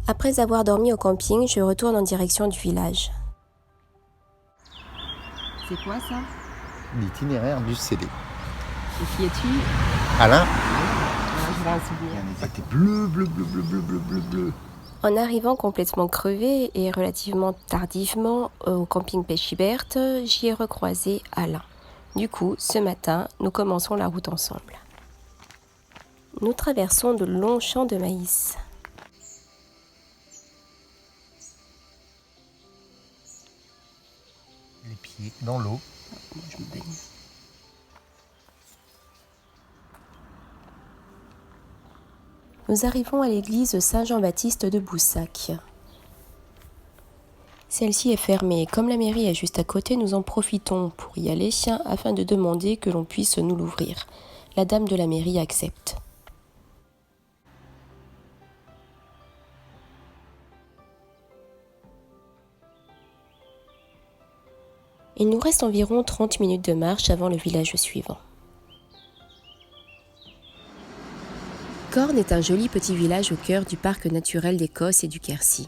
Après avoir dormi au camping, je retourne en direction du village. C'est quoi ça? L'itinéraire du CD. Et qui es-tu? Alain, Je vais un souvenir. ils étaient bleus, bleus, bleus, bleus, bleus, bleus, bleus, bleus. En arrivant complètement crevé et relativement tardivement au camping Pêche-Hiberte, j'y ai recroisé Alain. Du coup, ce matin, nous commençons la route ensemble. Nous traversons de longs champs de maïs. Les pieds dans l'eau. Moi, je me baigne. Nous arrivons à l'église Saint-Jean-Baptiste de Boussac. Celle-ci est fermée. Comme la mairie est juste à côté, nous en profitons pour y aller afin de demander que l'on puisse nous l'ouvrir. La dame de la mairie accepte. Il nous reste environ 30 minutes de marche avant le village suivant. Corne est un joli petit village au cœur du parc naturel d'Écosse et du Quercy.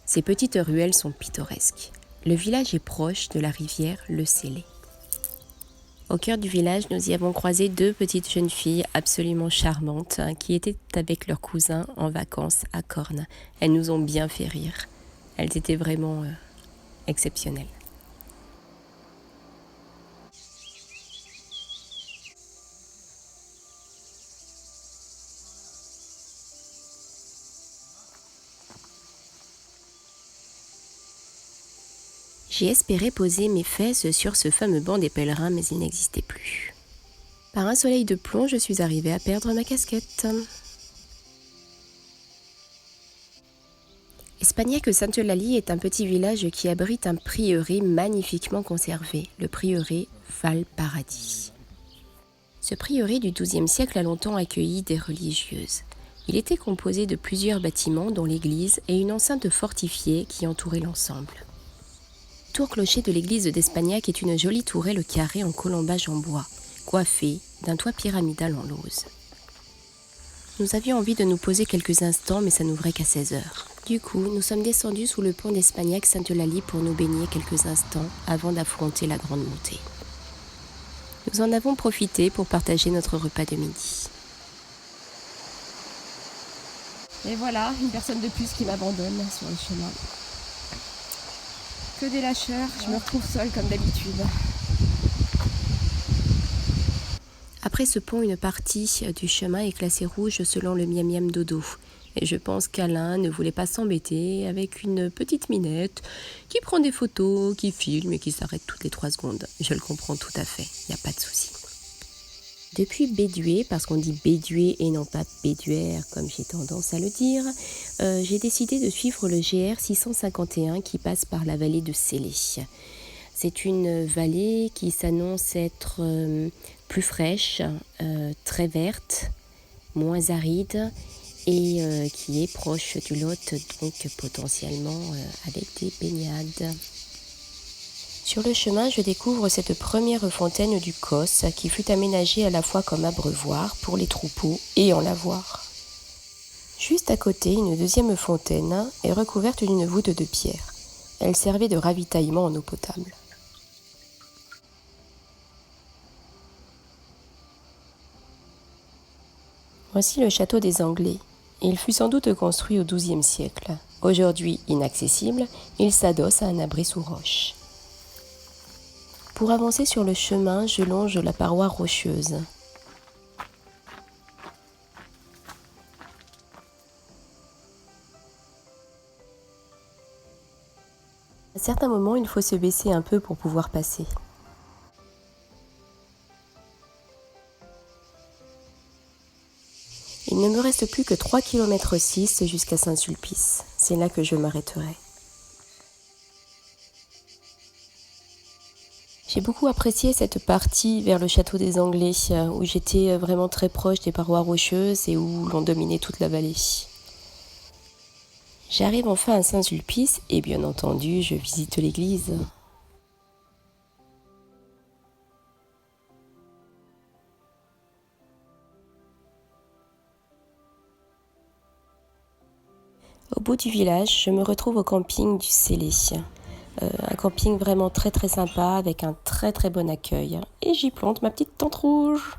Ses petites ruelles sont pittoresques. Le village est proche de la rivière Le Célé. Au cœur du village, nous y avons croisé deux petites jeunes filles absolument charmantes qui étaient avec leurs cousins en vacances à Corne. Elles nous ont bien fait rire. Elles étaient vraiment exceptionnelles. J'ai espéré poser mes fesses sur ce fameux banc des pèlerins, mais il n'existait plus. Par un soleil de plomb, je suis arrivée à perdre ma casquette. Espagnac-Sainte-Eulalie est un petit village qui abrite un prieuré magnifiquement conservé, le prieuré Valparadis. Ce prieuré du XIIe siècle a longtemps accueilli des religieuses. Il était composé de plusieurs bâtiments, dont l'église et une enceinte fortifiée qui entourait l'ensemble. Tour-clocher de l'église d'Espagnac est une jolie tourelle carrée en colombage en bois, coiffée d'un toit pyramidal en lauze. Nous avions envie de nous poser quelques instants, mais ça n'ouvrait qu'à 16 heures. Du coup, nous sommes descendus sous le pont d'Espagnac-Sainte-Eulalie pour nous baigner quelques instants avant d'affronter la grande montée. Nous en avons profité pour partager notre repas de midi. Et voilà, une personne de plus qui m'abandonne sur le chemin. Que des lâcheurs, je me retrouve seule comme d'habitude. Après ce pont, une partie du chemin est classée rouge selon le miam miam dodo. Et je pense qu'Alain ne voulait pas s'embêter avec une petite minette qui prend des photos, qui filme et qui s'arrête toutes les 3 secondes. Je le comprends tout à fait, il n'y a pas de souci. Depuis Bédué, parce qu'on dit Bédué et non pas Béduère, comme j'ai tendance à le dire, j'ai décidé de suivre le GR 651 qui passe par la vallée de Célé. C'est une vallée qui s'annonce être plus fraîche, très verte, moins aride et qui est proche du Lot, donc potentiellement avec des baignades. Sur le chemin, je découvre cette première fontaine du Causse qui fut aménagée à la fois comme abreuvoir pour les troupeaux et en lavoir. Juste à côté, une deuxième fontaine est recouverte d'une voûte de pierre. Elle servait de ravitaillement en eau potable. Voici le château des Anglais. Il fut sans doute construit au XIIe siècle. Aujourd'hui inaccessible, il s'adosse à un abri sous roche. Pour avancer sur le chemin, je longe la paroi rocheuse. À certains moments, il faut se baisser un peu pour pouvoir passer. Il ne me reste plus que 3,6 km jusqu'à Saint-Sulpice. C'est là que je m'arrêterai. J'ai beaucoup apprécié cette partie vers le château des Anglais, où j'étais vraiment très proche des parois rocheuses et où l'on dominait toute la vallée. J'arrive enfin à Saint-Sulpice et bien entendu, je visite l'église. Au bout du village, je me retrouve au camping du Célé. Un camping vraiment très très sympa avec un très très bon accueil. Et j'y plante ma petite tente rouge.